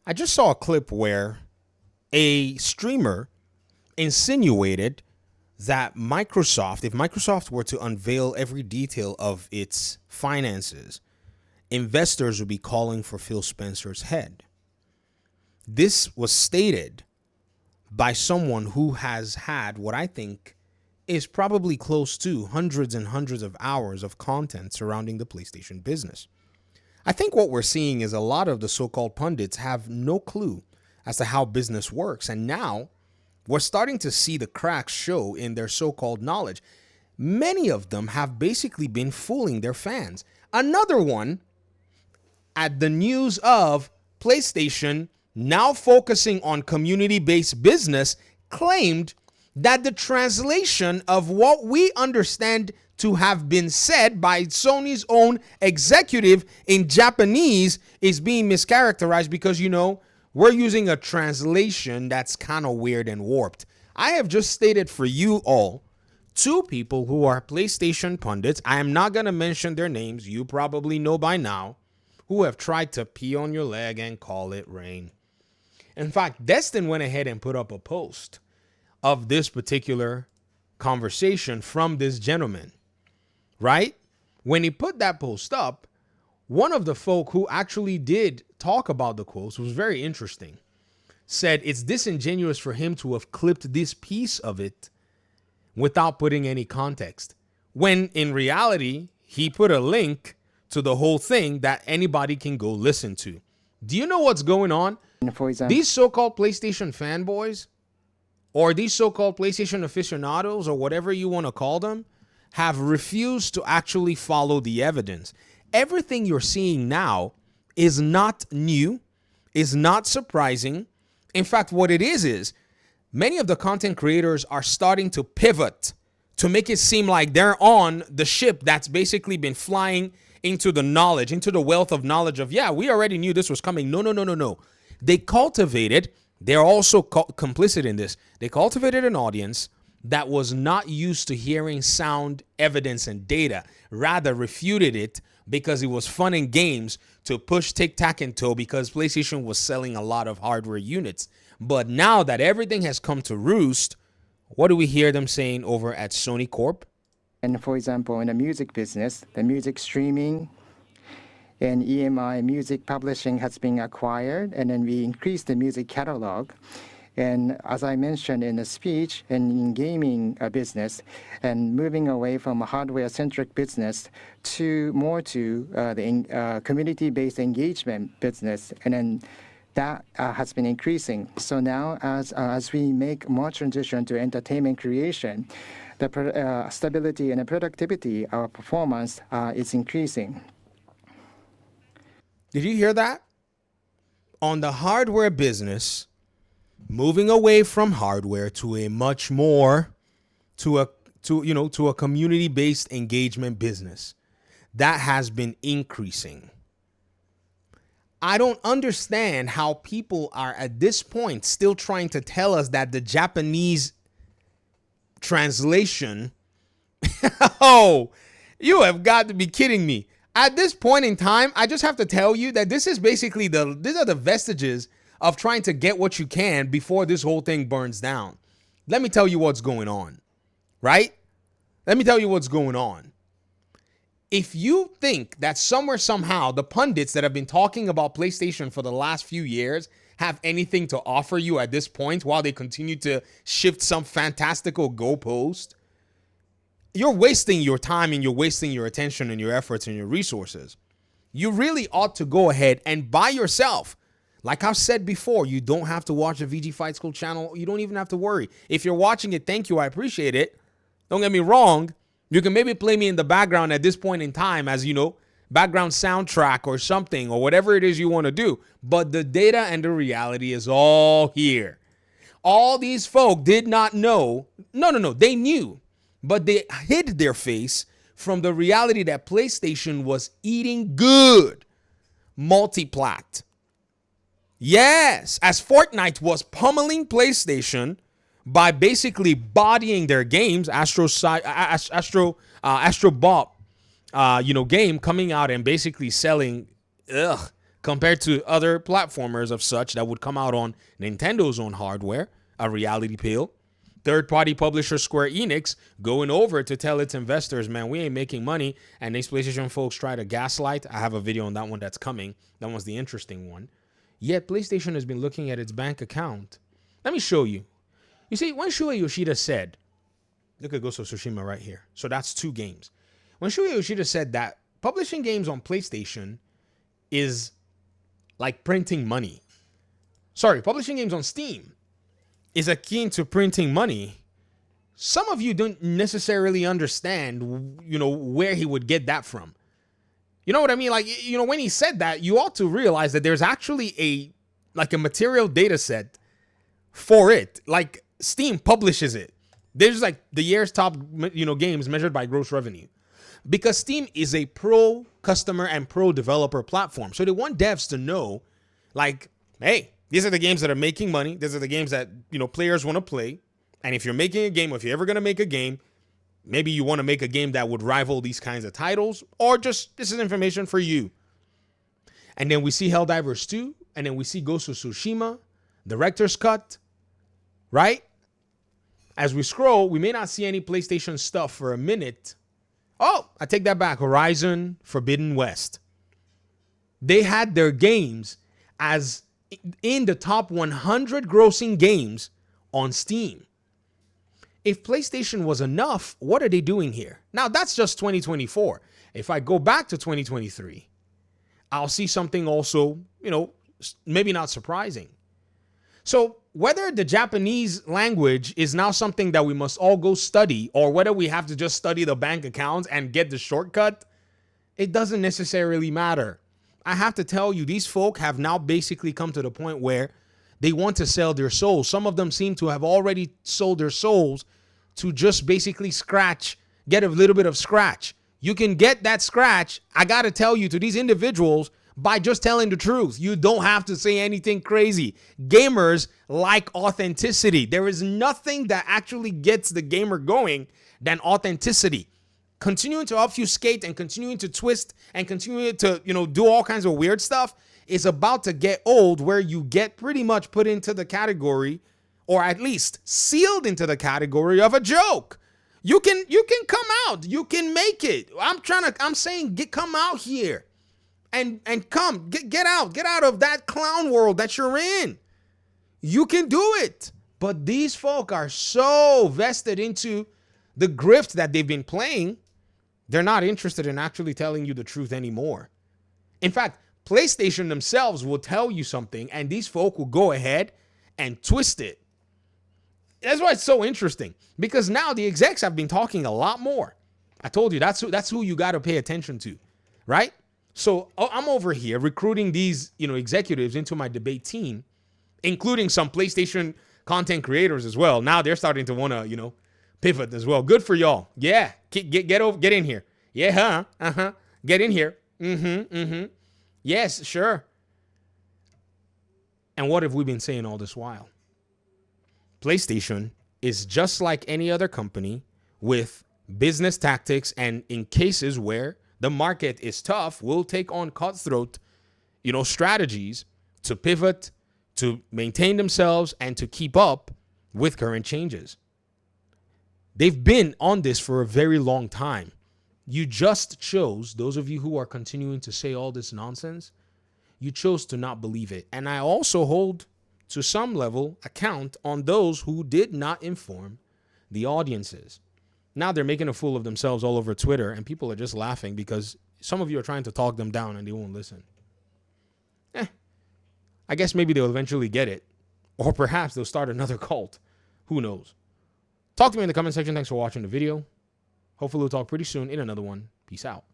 I just saw a clip where a streamer insinuated that Microsoft, if Microsoft were to unveil every detail of its finances, investors would be calling for Phil Spencer's head. This was stated by someone who has had what I think is probably close to hundreds and hundreds of hours of content surrounding the PlayStation business. I think what we're seeing is a lot of the so-called pundits have no clue as to how business works. And now we're starting to see the cracks show in their so-called knowledge. Many of them have basically been fooling their fans. Another one, at the news of PlayStation now focusing on community-based business, claimed that the translation of what we understand to have been said by Sony's own executive in Japanese is being mischaracterized because, we're using a translation that's kind of weird and warped. I have just stated for you all two people who are PlayStation pundits. I am not going to mention their names. You probably know by now, who have tried to pee on your leg and call it rain. In fact, Destin went ahead and put up a post of this particular conversation from this gentleman, right? When he put that post up, one of the folk who actually did talk about the quotes was very interesting. Said it's disingenuous for him to have clipped this piece of it without putting any context, when in reality, he put a link to the whole thing that anybody can go listen to. Do you know what's going on? For example, These so-called PlayStation fanboys, or these so-called PlayStation aficionados, or whatever you want to call them, have refused to actually follow the evidence. Everything you're seeing now is not new, is not surprising. In fact, what it is many of the content creators are starting to pivot to make it seem like they're on the ship that's basically been flying into the knowledge, into the wealth of knowledge of, yeah, we already knew this was coming. No. They cultivated, they're also complicit in this. They cultivated an audience that was not used to hearing sound evidence and data, rather refuted it because it was fun and games to push tic-tac-toe because PlayStation was selling a lot of hardware units. But now that everything has come to roost, what do we hear them saying over at Sony Corp? and for example, in the music business, the music streaming and EMI music publishing has been acquired, and then we increased the music catalog. And as I mentioned in the speech, and in gaming business, and moving away from a hardware-centric business to the community-based engagement business, and then that has been increasing. So now, as we make more transition to entertainment creation, the stability and the productivity, our performance is increasing. Did you hear that? On the hardware business, moving away from hardware to a much more to a community-based engagement business that has been increasing. I don't understand how people are at this point still trying to tell us that the Japanese translation, oh, you have got to be kidding me. At this point in time, I just have to tell you that this is basically these are the vestiges of trying to get what you can before this whole thing burns down. Let me tell you what's going on, right? Let me tell you what's going on. If you think that somewhere, somehow, the pundits that have been talking about PlayStation for the last few years have anything to offer you at this point while they continue to shift some fantastical goalpost, you're wasting your time and you're wasting your attention and your efforts and your resources. You really ought to go ahead and buy yourself. Like I've said before, you don't have to watch the VG Fight School channel. You don't even have to worry. If you're watching it, thank you. I appreciate it. Don't get me wrong. You can maybe play me in the background at this point in time as, background soundtrack or something or whatever it is you want to do. But the data and the reality is all here. All these folk did not know. No. They knew. But they hid their face from the reality that PlayStation was eating good multi-plat. Yes, as Fortnite was pummeling PlayStation by basically bodying their games, Astro Bot, game coming out and basically selling compared to other platformers of such that would come out on Nintendo's own hardware, a reality pill. Third-party publisher Square Enix going over to tell its investors, man, we ain't making money. And these PlayStation folks try to gaslight. I have a video on that one that's coming. That one's the interesting one. Yet PlayStation has been looking at its bank account. Let me show you. You see, when Shuei Yoshida said, look at Ghost of Tsushima right here. So that's 2 games. When Shuei Yoshida said that publishing games on PlayStation is like printing money. Sorry, publishing games on Steam is akin to printing money. Some of you don't necessarily understand, where he would get that from. You know what I mean? Like, when he said that, you ought to realize that there's actually a material data set for it. Like, Steam publishes it. There's like the year's top, games measured by gross revenue. Because Steam is a pro customer and pro developer platform. So they want devs to know, like, hey, these are the games that are making money. These are the games that, players want to play. And if you're making a game, or if you're ever going to make a game, maybe you want to make a game that would rival these kinds of titles, or just this is information for you. And then we see Helldivers 2, and then we see Ghost of Tsushima, Director's Cut, right? As we scroll, we may not see any PlayStation stuff for a minute. Oh, I take that back. Horizon Forbidden West. They had their games as in the top 100 grossing games on Steam. If PlayStation was enough, what are they doing here? Now, that's just 2024. If I go back to 2023, I'll see something also, maybe not surprising. So whether the Japanese language is now something that we must all go study, or whether we have to just study the bank accounts and get the shortcut, it doesn't necessarily matter. I have to tell you, these folk have now basically come to the point where they want to sell their souls. Some of them seem to have already sold their souls to just basically get a little bit of scratch. You can get that scratch, I got to tell you, to these individuals by just telling the truth. You don't have to say anything crazy. Gamers like authenticity. There is nothing that actually gets the gamer going than authenticity. Continuing to obfuscate and continuing to twist and continuing to, do all kinds of weird stuff is about to get old, where you get pretty much put into the category, or at least sealed into the category of a joke. You can come out. You can make it. I'm saying come out here and come get out of that clown world that you're in. You can do it. But these folk are so vested into the grift that they've been playing. They're not interested in actually telling you the truth anymore. In fact, PlayStation themselves will tell you something, and these folk will go ahead and twist it. That's why it's so interesting, because now the execs have been talking a lot more. I told you that's who you got to pay attention to, right? So I'm over here recruiting these, executives into my debate team, including some PlayStation content creators as well. Now they're starting to want to, pivot as well. Good for y'all. Yeah, get in here. Yeah, get in here. Yes, sure. And what have we been saying all this while? PlayStation is just like any other company with business tactics, and in cases where the market is tough, will take on cutthroat, strategies to pivot, to maintain themselves, and to keep up with current changes. They've been on this for a very long time. You just chose, those of you who are continuing to say all this nonsense, you chose to not believe it. And I also hold, to some level, account on those who did not inform the audiences. Now they're making a fool of themselves all over Twitter, and people are just laughing because some of you are trying to talk them down and they won't listen. I guess maybe they'll eventually get it. Or perhaps they'll start another cult. Who knows? Talk to me in the comment section. Thanks for watching the video. Hopefully we'll talk pretty soon in another one. Peace out.